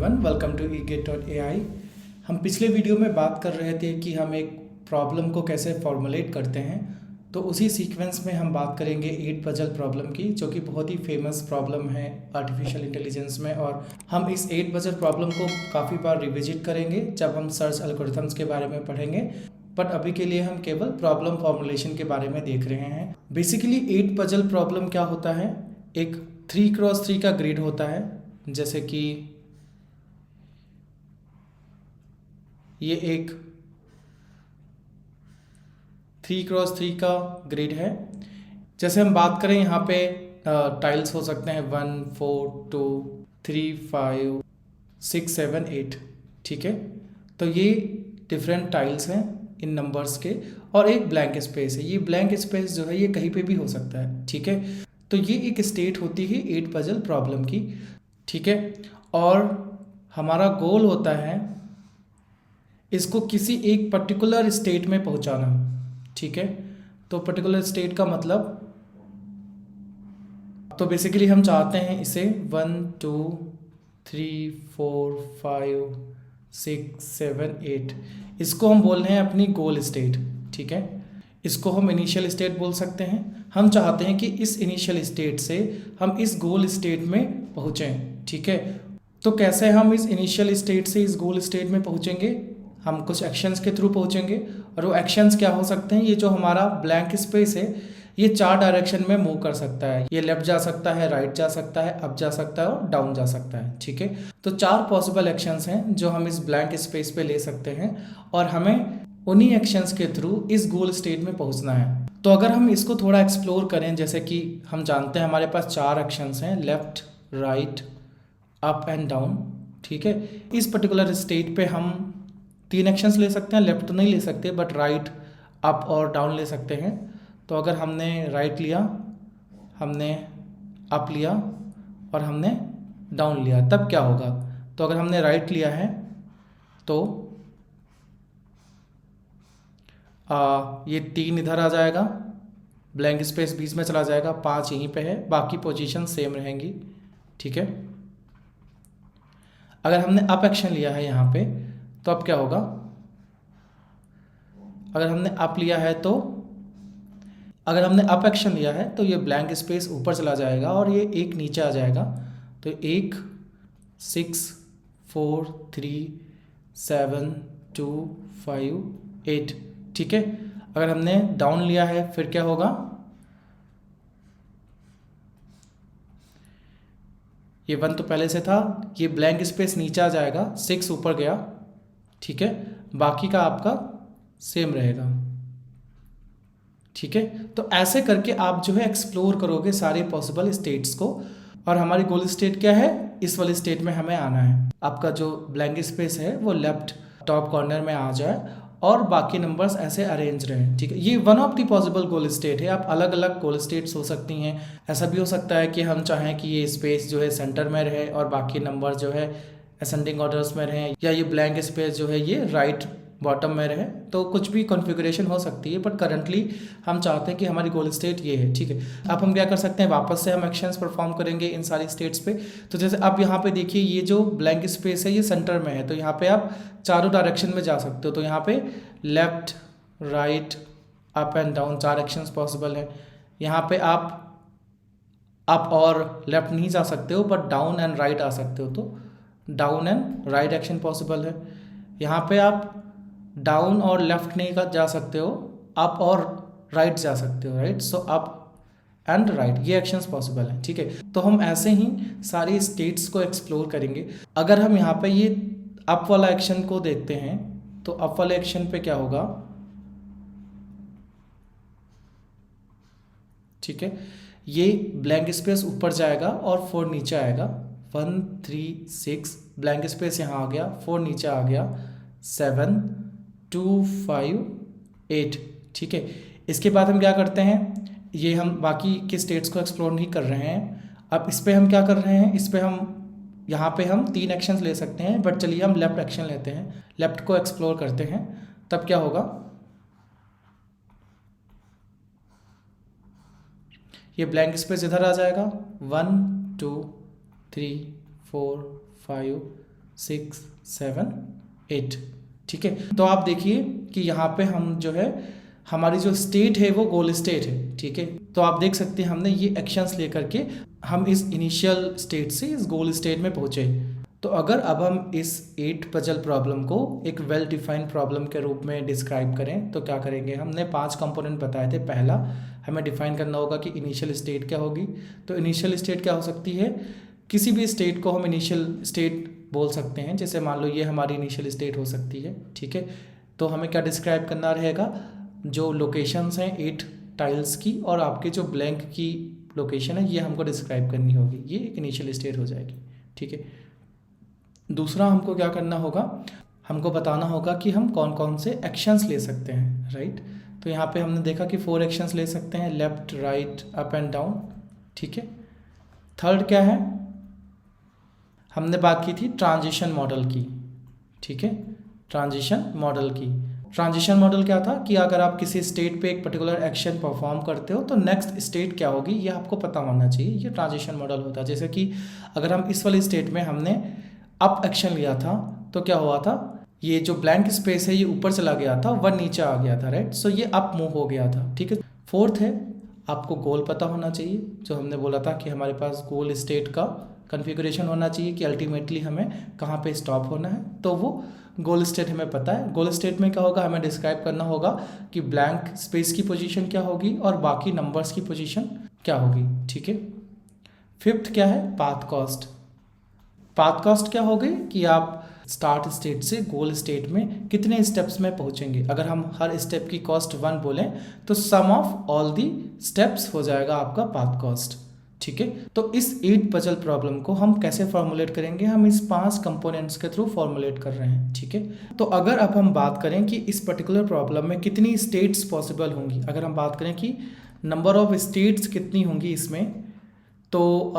Everyone, welcome to eGate.ai। हम पिछले video में बात कर रहे थे कि हम एक प्रॉब्लम को कैसे फॉर्मुलेट करते हैं। तो उसी सीक्वेंस में हम बात करेंगे 8 पजल प्रॉब्लम की, जो कि बहुत ही फेमस प्रॉब्लम है आर्टिफिशियल इंटेलिजेंस में। और हम इस 8 पजल प्रॉब्लम को काफ़ी बार रिविजिट करेंगे जब हम सर्च एल्गोरिथम्स के बारे में पढ़ेंगे, बट अभी के लिए हम केवल प्रॉब्लम फॉर्मुलेशन के बारे में देख रहे हैं। बेसिकली 8 पजल प्रॉब्लम क्या होता है, एक 3x3 का ग्रिड होता है, जैसे कि ये एक 3x3 का ग्रिड है। जैसे हम बात करें यहाँ पे टाइल्स हो सकते हैं 1 4 2 3 5 6 7 8, ठीक है। तो ये डिफरेंट टाइल्स हैं इन नंबर्स के, और एक ब्लैंक स्पेस है। ये ब्लैंक स्पेस जो है ये कहीं पे भी हो सकता है, ठीक है। तो ये एक स्टेट होती है 8 पजल प्रॉब्लम की, ठीक है। और हमारा गोल होता है इसको किसी एक पर्टिकुलर स्टेट में पहुंचाना, ठीक है। तो पर्टिकुलर स्टेट का मतलब, तो बेसिकली हम चाहते हैं इसे 1 2 3 4 5 6 7 8, इसको हम बोल रहे हैं अपनी गोल स्टेट, ठीक है। इसको हम इनिशियल स्टेट बोल सकते हैं। हम चाहते हैं कि इस इनिशियल स्टेट से हम इस गोल स्टेट में पहुँचें, ठीक है। तो कैसे हम इस इनिशियल स्टेट से इस गोल स्टेट में पहुँचेंगे, हम कुछ एक्शंस के थ्रू पहुँचेंगे। और वो एक्शंस क्या हो सकते हैं, ये जो हमारा ब्लैंक स्पेस है ये 4 डायरेक्शन में मूव कर सकता है। ये लेफ्ट जा सकता है, राइट जा सकता है, अप जा सकता है और डाउन जा सकता है, ठीक है। तो 4 पॉसिबल एक्शंस हैं जो हम इस ब्लैंक स्पेस पे ले सकते हैं, और हमें उन्हीं एक्शंस के थ्रू इस गोल स्टेट में पहुंचना है। तो अगर हम इसको थोड़ा एक्सप्लोर करें, जैसे कि हम जानते हैं हमारे पास 4 एक्शंस हैं, left, right, up and down, ठीक है। इस पर्टिकुलर स्टेट पे हम 3 एक्शंस ले सकते हैं। लेफ्ट तो नहीं ले सकते, बट राइट, अप और डाउन ले सकते हैं। तो अगर हमने राइट लिया, हमने अप लिया और हमने डाउन लिया, तब क्या होगा। तो अगर हमने राइट लिया है तो ये 3 इधर आ जाएगा, ब्लैंक स्पेस बीच में चला जाएगा, 5 यहीं पे है, बाकी पोजीशन सेम रहेंगी, ठीक है। अगर हमने अप एक्शन लिया है यहाँ पे, तो अब क्या होगा। अगर हमने अप लिया है तो, अगर हमने अप एक्शन लिया है तो ये ब्लैंक स्पेस ऊपर चला जाएगा और ये एक नीचे आ जाएगा। तो 1 6 4 3 7 2 5 8, ठीक है। अगर हमने डाउन लिया है फिर क्या होगा, ये 1 तो पहले से था, ये ब्लैंक स्पेस नीचे आ जाएगा, 6 ऊपर गया, ठीक है। बाकी का आपका सेम रहेगा, ठीक है। तो ऐसे करके आप जो है एक्सप्लोर करोगे सारे पॉसिबल स्टेट्स को, और हमारी गोल स्टेट क्या है, इस वाले स्टेट में हमें आना है। आपका जो ब्लैंक स्पेस है वो लेफ्ट टॉप कॉर्नर में आ जाए और बाकी नंबर्स ऐसे अरेंज रहें, ठीक है। ये one of the possible goal state है। आप अलग अलग गोल स्टेट्स हो सकती हैं। ऐसा भी हो सकता है कि हम चाहें कि ये स्पेस जो है सेंटर में रहे और बाकी नंबर जो है असेंडिंग ऑर्डर्स में रहें, या ये ब्लैंक स्पेस जो है ये राइट बॉटम में रहे। तो कुछ भी कॉन्फ़िगरेशन हो सकती है, बट करंटली हम चाहते हैं कि हमारी गोल स्टेट ये है, ठीक है। अब हम क्या कर सकते हैं, वापस से हम एक्शंस परफॉर्म करेंगे इन सारी स्टेट्स पे। तो जैसे अब यहाँ पे देखिए, ये जो ब्लैंक स्पेस है ये सेंटर में है, तो यहाँ पे आप चारों डायरेक्शन में जा सकते हो। तो यहाँ पे left, right, up and down 4 actions possible है। यहाँ पे आप अप और लेफ्ट नहीं जा सकते हो, बट डाउन एंड राइट आ सकते हो, तो down and right action possible है। यहाँ पे आप डाउन और लेफ्ट नहीं जा सकते हो, अप और राइट जा सकते हो, right. So up and right, ये एक्शंस पॉसिबल हैं, ठीक है। तो हम ऐसे ही सारी स्टेट्स को एक्सप्लोर करेंगे। अगर हम यहाँ पे ये अप वाला एक्शन को देखते हैं, तो अप वाले एक्शन पे क्या होगा, ठीक है। ये ब्लैंक स्पेस ऊपर जाएगा और 4 नीचे आएगा। 1 3 6 ब्लैंक स्पेस यहाँ आ गया, 4 नीचे आ गया, 7 2 5 8, ठीक है। इसके बाद हम क्या करते हैं, ये हम बाकी के स्टेट्स को एक्सप्लोर नहीं कर रहे हैं। अब इस पे हम क्या कर रहे हैं, इस पे हम यहाँ पे हम 3 एक्शंस ले सकते हैं, बट चलिए हम लेफ्ट एक्शन लेते हैं, लेफ्ट को एक्सप्लोर करते हैं। तब क्या होगा, ये ब्लैंक स्पेस इधर आ जाएगा, 1 2 3 4 5 6 7 8। ठीक है, तो आप देखिए कि यहाँ पे हम जो है हमारी जो स्टेट है वो गोल स्टेट है। ठीक है, तो आप देख सकते हैं हमने ये एक्शंस लेकर के हम इस इनिशियल स्टेट से इस गोल स्टेट में पहुंचे। तो अगर अब हम इस 8 पजल प्रॉब्लम को एक वेल डिफाइंड प्रॉब्लम के रूप में डिस्क्राइब करें तो क्या करेंगे, हमने 5 कंपोनेंट बताए थे। पहला हमें डिफाइन करना होगा कि इनिशियल स्टेट क्या होगी। तो इनिशियल स्टेट क्या हो सकती है, किसी भी स्टेट को हम इनिशियल स्टेट बोल सकते हैं। जैसे मान लो ये हमारी इनिशियल स्टेट हो सकती है। ठीक है, तो हमें क्या डिस्क्राइब करना रहेगा, जो लोकेशंस हैं 8 टाइल्स की और आपके जो ब्लैंक की लोकेशन है ये हमको डिस्क्राइब करनी होगी। ये एक इनिशियल स्टेट हो जाएगी। ठीक है, दूसरा हमको क्या करना होगा, हमको बताना होगा कि हम कौन कौन से एक्शंस ले सकते हैं। राइट, तो यहाँ पे हमने देखा कि 4 एक्शंस ले सकते हैं, left, right, up and down. ठीक है, थर्ड क्या है, हमने बात की थी ट्रांजिशन मॉडल की। ठीक है, ट्रांजिशन मॉडल की। ट्रांजिशन मॉडल क्या था कि अगर आप किसी स्टेट पे एक पर्टिकुलर एक्शन परफॉर्म करते हो तो नेक्स्ट स्टेट क्या होगी ये आपको पता होना चाहिए। ये ट्रांजिशन मॉडल होता है। जैसे कि अगर हम इस वाले स्टेट में हमने अप एक्शन लिया था तो क्या हुआ था, ये जो ब्लैंक स्पेस है ये ऊपर चला गया था, 1 नीचे आ गया था। राइट, सो ये अप मूव हो गया था। ठीक है, फोर्थ है आपको गोल पता होना चाहिए। जो हमने बोला था कि हमारे पास गोल स्टेट का कॉन्फ़िगरेशन होना चाहिए कि अल्टीमेटली हमें कहाँ पे स्टॉप होना है, तो वो गोल स्टेट हमें पता है। गोल स्टेट में क्या होगा, हमें डिस्क्राइब करना होगा कि ब्लैंक स्पेस की पोजीशन क्या होगी और बाकी नंबर्स की पोजीशन क्या होगी। ठीक है, फिफ्थ क्या है, पाथ कॉस्ट। पाथ कॉस्ट क्या होगी कि आप स्टार्ट स्टेट से गोल स्टेट में कितने स्टेप्स में पहुंचेंगे। अगर हम हर स्टेप की कॉस्ट 1 बोलें तो सम ऑफ ऑल दी स्टेप्स हो जाएगा आपका पाथ कॉस्ट। ठीक है, तो इस 8 पजल प्रॉब्लम को हम कैसे फॉर्मुलेट करेंगे, हम इस 5 कंपोनेंट्स के थ्रू फॉर्मुलेट कर रहे हैं। ठीक है, तो अगर अब हम बात करें कि इस पर्टिकुलर प्रॉब्लम में कितनी स्टेट्स पॉसिबल होंगी, अगर हम बात करें कि नंबर ऑफ स्टेट्स कितनी होंगी इसमें, तो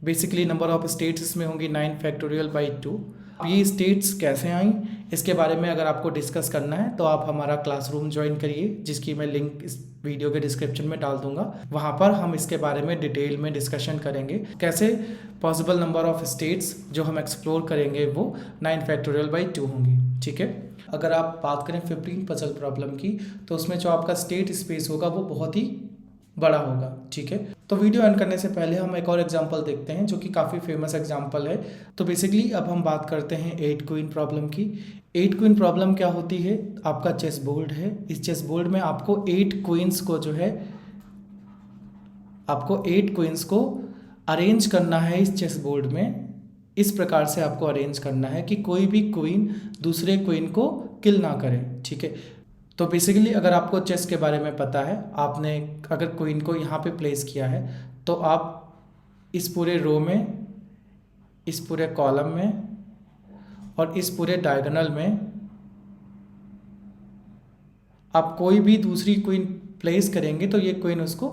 बेसिकली नंबर ऑफ स्टेट्स इसमें होंगी 9 फैक्टोरियल बाई 2। ये स्टेट्स कैसे आई इसके बारे में अगर आपको डिस्कस करना है तो आप हमारा क्लासरूम ज्वाइन करिए, जिसकी मैं लिंक इस वीडियो के डिस्क्रिप्शन में डाल दूंगा। वहाँ पर हम इसके बारे में डिटेल में डिस्कशन करेंगे, कैसे पॉसिबल नंबर ऑफ स्टेट्स जो हम एक्सप्लोर करेंगे वो 9 फैक्टोरियल बाई 2 होंगी। ठीक है, अगर आप बात करें 15 पजल प्रॉब्लम की तो उसमें जो आपका स्टेट स्पेस होगा वो बहुत ही बड़ा होगा। ठीक है, तो वीडियो एंड करने से पहले हम एक और एग्जांपल देखते हैं जो कि काफ़ी फेमस एग्जांपल है। तो बेसिकली अब हम बात करते हैं 8 क्वीन प्रॉब्लम की। 8 क्वीन प्रॉब्लम क्या होती है, आपका चेस बोर्ड है। इस चेस बोर्ड में आपको 8 क्वींस को जो है आपको 8 क्वींस को अरेंज करना है इस चेस बोर्ड में। इस प्रकार से आपको अरेंज करना है कि कोई भी क्वीन दूसरे क्वीन को किल ना करे। ठीक है, तो बेसिकली अगर आपको चेस के बारे में पता है, आपने अगर क्वीन को यहाँ पे प्लेस किया है तो आप इस पूरे रो में, इस पूरे कॉलम में और इस पूरे डायगोनल में आप कोई भी दूसरी क्वीन प्लेस करेंगे तो ये क्वीन उसको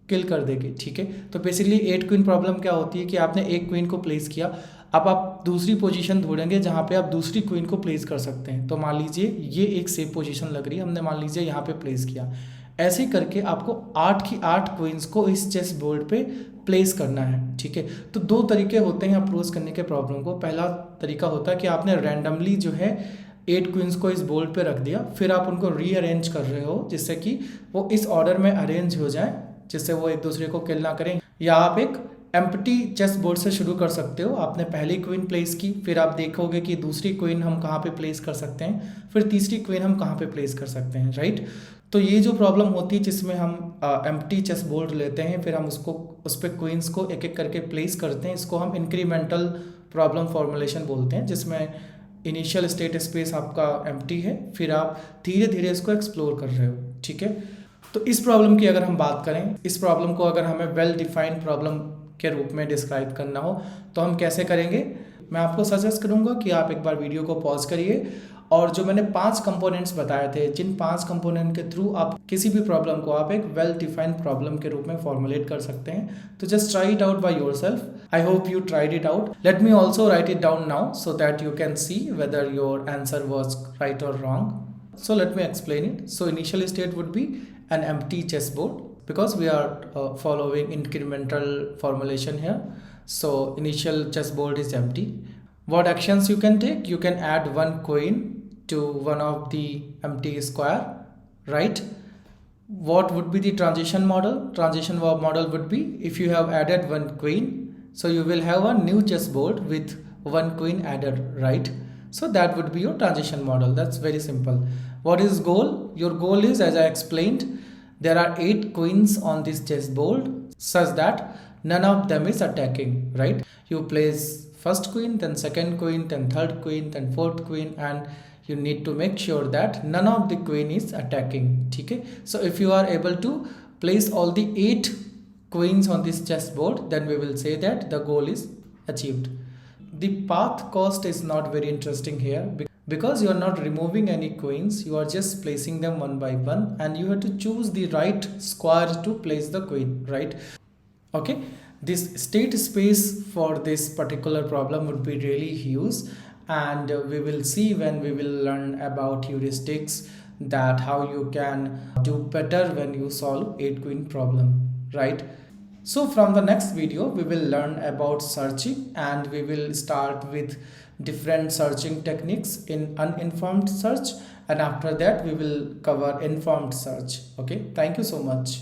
किल कर देगी। ठीक है, तो बेसिकली 8 क्वीन प्रॉब्लम क्या होती है कि आपने एक क्वीन को प्लेस किया, अब आप दूसरी पोजीशन ढूंढेंगे जहाँ पे आप दूसरी क्वीन को प्लेस कर सकते हैं। तो मान लीजिए ये एक सेफ पोजीशन लग रही है, हमने मान लीजिए यहाँ पे प्लेस किया। ऐसे करके आपको 8 की 8 क्वींस को इस चेस बोर्ड पे प्लेस करना है। ठीक है, तो 2 तरीके होते हैं अप्रोच करने के प्रॉब्लम को। पहला तरीका होता है कि आपने रैंडमली जो है 8 क्वींस को इस बोर्ड पे रख दिया, फिर आप उनको रीअरेंज कर रहे हो जिससे कि वो इस ऑर्डर में अरेंज हो जाए, जिससे वो एक दूसरे को किल ना करें। या आप एक एम्प्टी चेस बोर्ड से शुरू कर सकते हो। आपने पहली क्वीन प्लेस की, फिर आप देखोगे कि दूसरी क्वीन हम कहाँ पे प्लेस कर सकते हैं, फिर तीसरी क्वीन हम कहाँ पे प्लेस कर सकते हैं। राइट, तो ये जो प्रॉब्लम होती है जिसमें हम एम्प्टी चेस बोर्ड लेते हैं, फिर हम उसको उस पर क्वींस को एक एक करके प्लेस करते हैं, इसको हम इंक्रीमेंटल प्रॉब्लम फॉर्मुलेशन बोलते हैं, जिसमें इनिशियल स्टेट स्पेस आपका एम्प्टी है, फिर आप धीरे धीरे इसको एक्सप्लोर कर रहे हो। ठीक है, तो इस प्रॉब्लम की अगर हम बात करें, इस प्रॉब्लम को अगर हमें वेल डिफाइंड प्रॉब्लम के रूप में डिस्क्राइब करना हो तो हम कैसे करेंगे, मैं आपको सजेस्ट करूंगा कि आप एक बार वीडियो को पॉज करिए और जो मैंने 5 कंपोनेंट्स बताए थे, जिन 5 कंपोनेंट के थ्रू आप किसी भी प्रॉब्लम को आप एक वेल डिफाइंड प्रॉब्लम के रूप में फॉर्मुलेट कर सकते हैं। तो just try it out by yourself. I hope you tried it out. Let me also right it down now so that you can see whether your answer was right और wrong. So let me explain it. So initial state would be an empty chessboard because we are following incremental formulation here. So initial chessboard is empty. What actions you can take? You can add one queen to one of the empty square, right? What would be the transition model? Transition model would be, if you have added one queen, so you will have a new chessboard with one queen added, right? So that would be your transition model. That's very simple. What is goal? Your goal is, as I explained, there are 8 queens on this chessboard such that none of them is attacking, right? You place first queen, then second queen, then third queen, then fourth queen, and you need to make sure that none of the queen is attacking. Okay, so if you are able to place all the 8 queens on this chessboard, then we will say that the goal is achieved. The path cost is not very interesting here because you are not removing any queens, you are just placing them one by one, and you have to choose the right square to place the queen, right? Okay, this state space for this particular problem would be really huge, and we will see when we will learn about heuristics that how you can do better when you solve 8 queen problem, right? So from the next video we will learn about searching, and we will start with different searching techniques in uninformed search, and after that we will cover informed search. Okay, thank you so much.